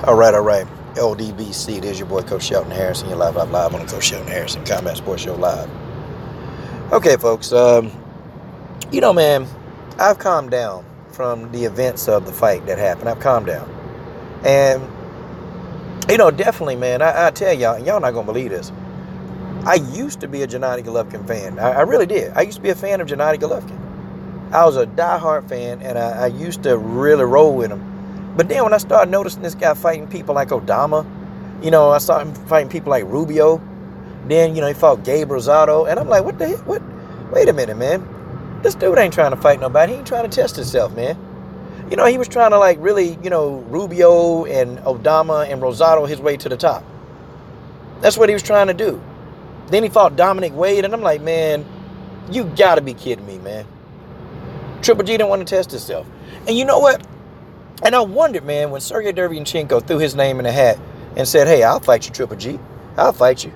All right. LDBC, there's your boy Coach Shelton Harrison. You're live on the Coach Shelton Harrison Combat Sports Show live. Okay, folks. Man, I've calmed down from the events of the fight that happened. I've calmed down. And, definitely, man, I tell y'all, and y'all not going to believe this. I used to be a Gennady Golovkin fan. I really did. I used to be a fan of Gennady Golovkin. I was a diehard fan, and I used to really roll with him. But then when I started noticing this guy fighting people like Odama, I saw him fighting people like Rubio. Then, he fought Gabe Rosado. And I'm like, what the heck? What? Wait a minute, man. This dude ain't trying to fight nobody. He ain't trying to test himself, man. He was trying to, really, Rubio and Odama and Rosado his way to the top. That's what he was trying to do. Then he fought Dominic Wade. And I'm like, man, you got to be kidding me, man. Triple G didn't want to test himself. And you know what? And I wondered, man, when Sergey Derevyanchenko threw his name in the hat and said, hey, I'll fight you, Triple G. I'll fight you.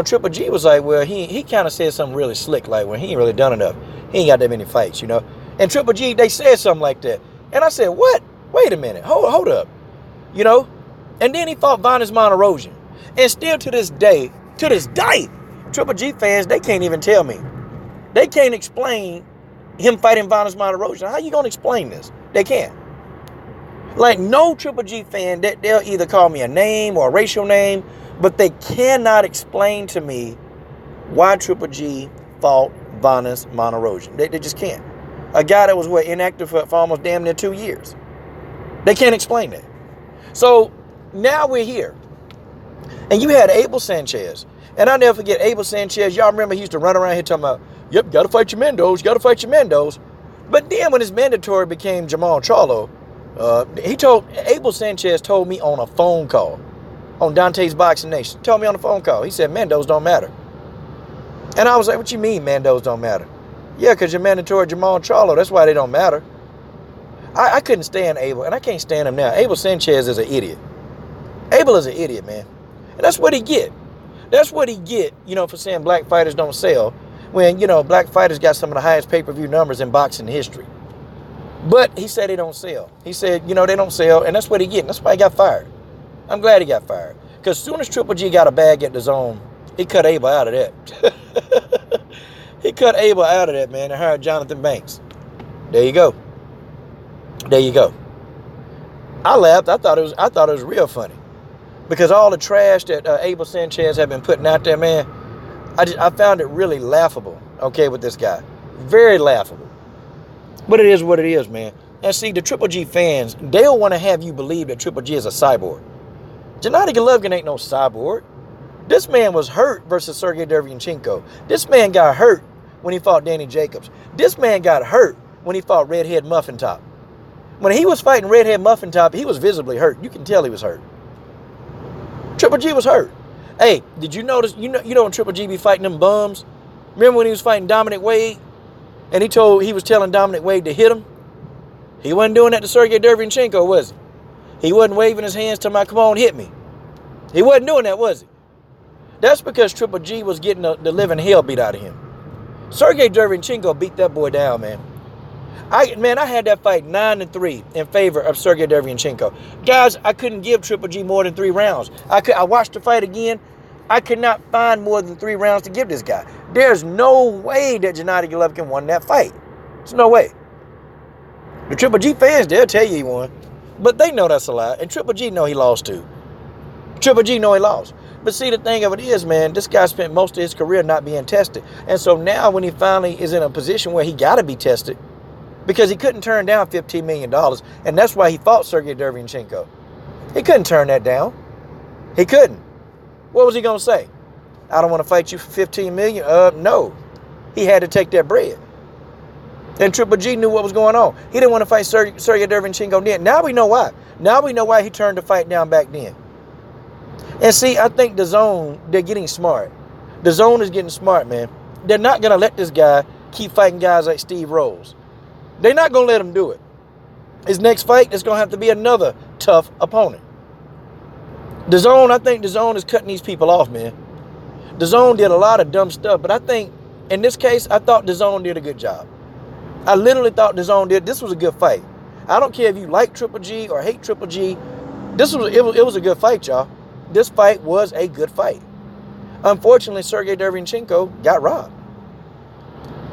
Triple G was like, well, he kind of said something really slick, like, well, he ain't really done enough. He ain't got that many fights, And Triple G, they said something like that. And I said, what? Wait a minute. Hold up. And then he fought Vanes Monterosian. And still to this day, Triple G fans, they can't even tell me. They can't explain him fighting Vanes Monterosian. How you going to explain this? They can't. No Triple G fan, they'll either call me a name or a racial name, but they cannot explain to me why Triple G fought Vanes Monterosian. They just can't. A guy that was, inactive for almost damn near 2 years. They can't explain that. So now we're here. And you had Abel Sanchez. And I'll never forget Abel Sanchez. Y'all remember he used to run around here talking about, yep, got to fight your Mendoz, got to fight your Mendoz. But then when his mandatory became Jamal Charlo, Abel Sanchez told me on a phone call on Dante's Boxing Nation. Told me on the phone call. He said, Mendoz don't matter. And I was like, what you mean Mendoz don't matter? Yeah, because you're mandatory Jamal Charlo. That's why they don't matter. I couldn't stand Abel, and I can't stand him now. Abel Sanchez is an idiot. Abel is an idiot, man. And that's what he get. That's what he get, for saying black fighters don't sell when, black fighters got some of the highest pay-per-view numbers in boxing history. But he said they don't sell. He said, they don't sell, and that's what he get. That's why he got fired. I'm glad he got fired. Because as soon as Triple G got a bag at the zone, he cut Abel out of that. He cut Abel out of that, man, and hired Jonathan Banks. There you go. There you go. I laughed. I thought it was real funny. Because all the trash that Abel Sanchez had been putting out there, man, I found it really laughable, with this guy. Very laughable. But it is what it is, man. And see, the Triple G fans, they'll want to have you believe that Triple G is a cyborg. Gennady Golovkin ain't no cyborg. This man was hurt versus Sergey Derevyanchenko. This man got hurt when he fought Danny Jacobs. This man got hurt when he fought Redhead Muffin Top. When he was fighting Redhead Muffin Top, he was visibly hurt. You can tell he was hurt. Triple G was hurt. Hey, did you notice, when Triple G be fighting them bums? Remember when he was fighting Dominic Wade? And he was telling Dominic Wade to hit him? He wasn't doing that to Sergey Derevyanchenko, was he? He wasn't waving his hands to come on, hit me. He wasn't doing that, was he? That's because Triple G was getting the living hell beat out of him. Sergey Derevyanchenko beat that boy down, man. I had that fight 9-3 in favor of Sergey Derevyanchenko. Guys, I couldn't give Triple G more than 3 rounds. I watched the fight again. I could not find more than 3 rounds to give this guy. There's no way that Gennady Golovkin won that fight. There's no way. The Triple G fans, they'll tell you he won. But they know that's a lie. And Triple G know he lost too. Triple G know he lost. But see, the thing of it is, man, this guy spent most of his career not being tested. And so now when he finally is in a position where he got to be tested, because he couldn't turn down $15 million, and that's why he fought Sergey Derevyanchenko. He couldn't turn that down. He couldn't. What was he going to say? I don't want to fight you for $15 million? No. He had to take that bread. And Triple G knew what was going on. He didn't want to fight Sergey Derevyanchenko then. Now we know why. Now we know why he turned the fight down back then. And see, I think DAZN, they're getting smart. DAZN is getting smart, man. They're not going to let this guy keep fighting guys like Steve Rose. They're not going to let him do it. His next fight is going to have to be another tough opponent. I think DAZN is cutting these people off, man. DAZN did a lot of dumb stuff, but I think, in this case, I thought DAZN did a good job. I literally thought DAZN did. This was a good fight. I don't care if you like Triple G or hate Triple G. It was a good fight, y'all. This fight was a good fight. Unfortunately, Sergey Derevyanchenko got robbed.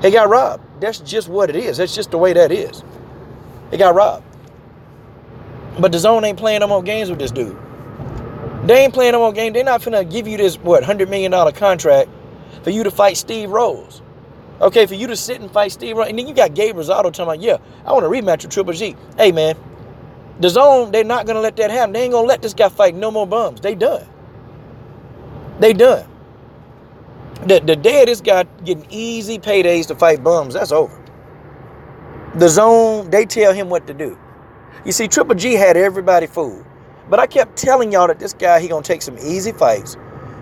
He got robbed. That's just what it is. That's just the way that is. He got robbed. But the zone ain't playing no more games with this dude. They ain't playing no more games. They're not finna give you this, $100 million contract for you to fight Steve Rose. Okay, for you to sit and fight Steve Rose. And then you got Gabe Rosado talking about, yeah, I want a rematch with Triple G. Hey, man, the zone, they're not going to let that happen. They ain't going to let this guy fight no more bums. They done. They done. The day of this guy getting easy paydays to fight bums, that's over. The zone, they tell him what to do. You see, Triple G had everybody fooled. But I kept telling y'all that this guy, he going to take some easy fights.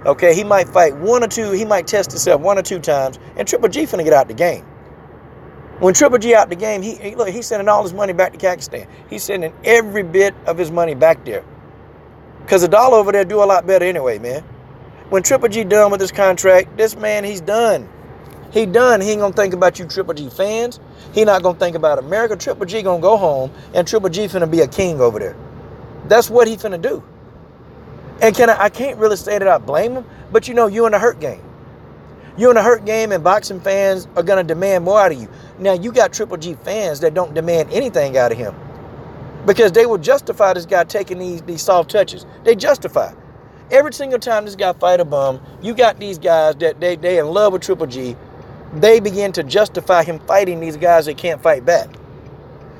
Okay, he might fight one or two. He might test himself 1 or 2 times. And Triple G finna get out the game. When Triple G out the game, look, he's sending all his money back to Kazakhstan. He's sending every bit of his money back there. Because the dollar over there do a lot better anyway, man. When Triple G done with his contract, this man, he's done. He done. He ain't going to think about you Triple G fans. He not going to think about America. Triple G going to go home, and Triple G finna be a king over there. That's what he finna do. And I can't really say that I blame him, but you know, you're in a hurt game. You're in a hurt game, and boxing fans are going to demand more out of you. Now, you got Triple G fans that don't demand anything out of him because they will justify this guy taking these soft touches. They justify. Every single time this guy fight a bum, you got these guys that they in love with Triple G. They begin to justify him fighting these guys that can't fight back.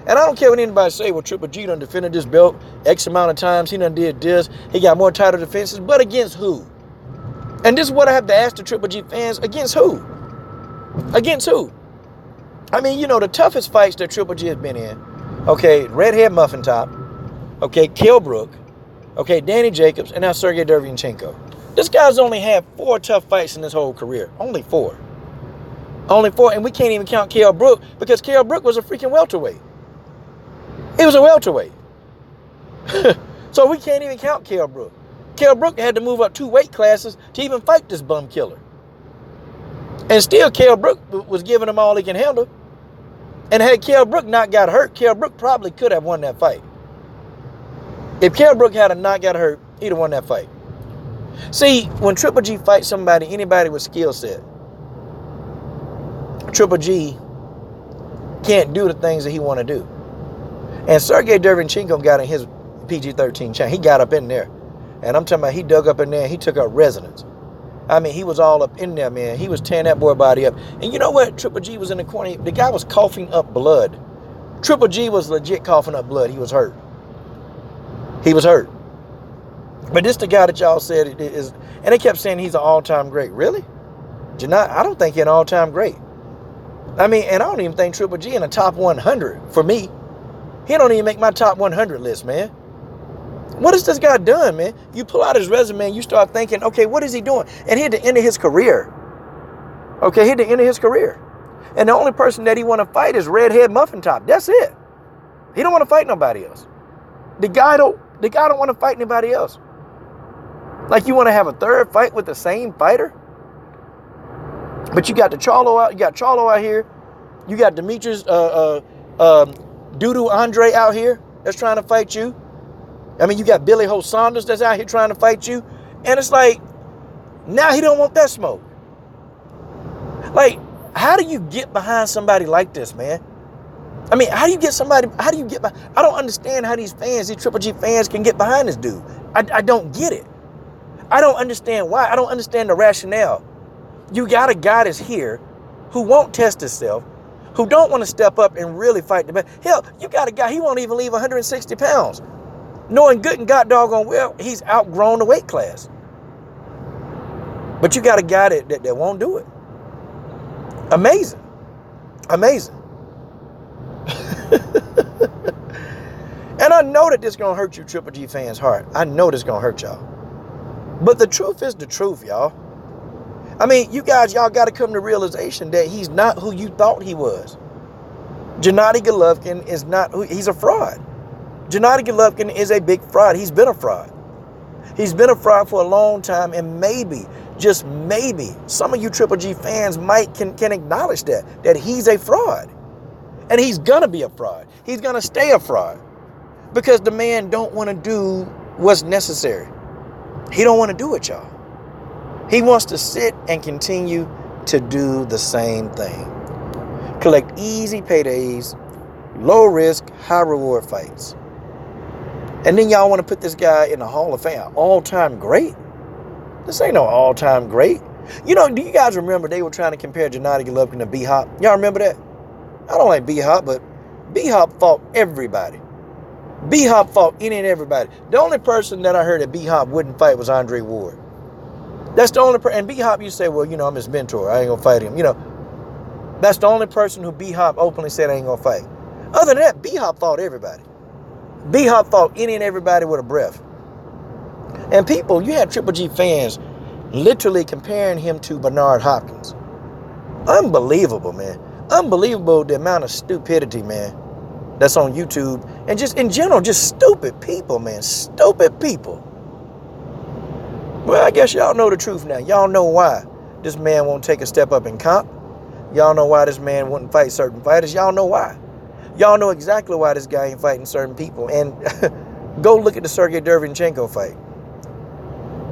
And I don't care what anybody say, well, Triple G done defended this belt X amount of times. He done did this. He got more title defenses. But against who? And this is what I have to ask the Triple G fans. Against who? Against who? I mean, you know, the toughest fights that Triple G has been in. Okay, Redhead Muffin Top. Okay, Kell Brook. Okay, Danny Jacobs. And now Sergey Derevyanchenko. This guy's only had 4 tough fights in his whole career. Only 4. Only 4. And we can't even count Kell Brook because Kell Brook was a freaking welterweight. He was a welterweight. So we can't even count Kell Brook. Kell Brook had to move up 2 weight classes to even fight this bum killer. And still Kell Brook was giving him all he can handle. And had Kell Brook not got hurt, Kell Brook probably could have won that fight. If Kell Brook had not got hurt, he'd have won that fight. See, when Triple G fights somebody, anybody with skill set, Triple G can't do the things that he want to do. And Sergey Derevyanchenko got in his PG-13 chain. He got up in there. And I'm talking about he dug up in there and he took up residence. I mean, he was all up in there, man. He was tearing that boy body up. And you know what? Triple G was in the corner. The guy was coughing up blood. Triple G was legit coughing up blood. He was hurt. He was hurt. But this the guy that y'all said it is. And they kept saying he's an all-time great. Really? I don't think he's an all-time great. I mean, and I don't even think Triple G in the top 100 for me. He don't even make my top 100 list, man. What has this guy done, man? You pull out his resume and you start thinking, okay, what is he doing? And he at the end of his career. Okay, he at the end of his career. And the only person that he want to fight is Redhead Muffin Top. That's it. He don't want to fight nobody else. The guy don't want to fight anybody else. Like you want to have a third fight with the same fighter? But you got Charlo out here. You got Demetrius Dudu Andre out here that's trying to fight you. I mean, you got Billy Ho Saunders that's out here trying to fight you. And it's like, now he don't want that smoke. Like, how do you get behind somebody like this, man? I mean, I don't understand how these Triple G fans can get behind this dude. I don't get it. I don't understand why. I don't understand the rationale. You got a guy that's here who won't test himself, who don't want to step up and really fight the best. Hell, you got a guy, he won't even leave 160 pounds. Knowing good and god doggone well, he's outgrown the weight class. But you got a guy that won't do it. Amazing. Amazing. And I know that this going to hurt you Triple G fans' heart. I know this going to hurt y'all. But the truth is the truth, y'all. I mean, y'all got to come to realization that he's not who you thought he was. Gennady Golovkin is not he's a fraud. Gennady Golovkin is a big fraud. He's been a fraud. He's been a fraud for a long time, and maybe, just maybe, some of you Triple G fans can acknowledge that he's a fraud. And he's going to be a fraud. He's going to stay a fraud. Because the man don't want to do what's necessary. He don't want to do it, y'all. He wants to sit and continue to do the same thing. Collect easy paydays, low risk, high reward fights. And then y'all want to put this guy in the Hall of Fame, all-time great? This ain't no all-time great. You know, do you guys remember they were trying to compare Gennady Golovkin to B-Hop? Y'all remember that? I don't like B-Hop, but B-Hop fought everybody. B-Hop fought any and everybody. The only person that I heard that B-Hop wouldn't fight was Andre Ward. That's the only person. And B-Hop, you say, well, you know, I'm his mentor. I ain't going to fight him. You know, that's the only person who B-Hop openly said I ain't going to fight. Other than that, B-Hop fought everybody. B-Hop fought any and everybody with a breath. And people, you had Triple G fans literally comparing him to Bernard Hopkins. Unbelievable, man. Unbelievable the amount of stupidity, man, that's on YouTube. And just in general, just stupid people, man. Stupid people. Well, I guess y'all know the truth now. Y'all know why this man won't take a step up in comp. Y'all know why this man wouldn't fight certain fighters. Y'all know why. Y'all know exactly why this guy ain't fighting certain people. And go look at the Sergey Derevyanchenko fight.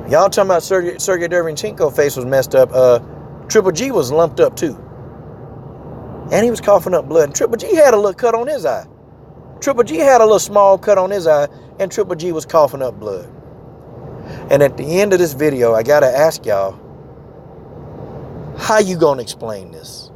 Y'all talking about Sergey Derevyanchenko face was messed up. Triple G was lumped up too. And he was coughing up blood. And Triple G had a little cut on his eye. Triple G had a little small cut on his eye. And Triple G was coughing up blood. And at the end of this video, I got to ask y'all, how you going to explain this?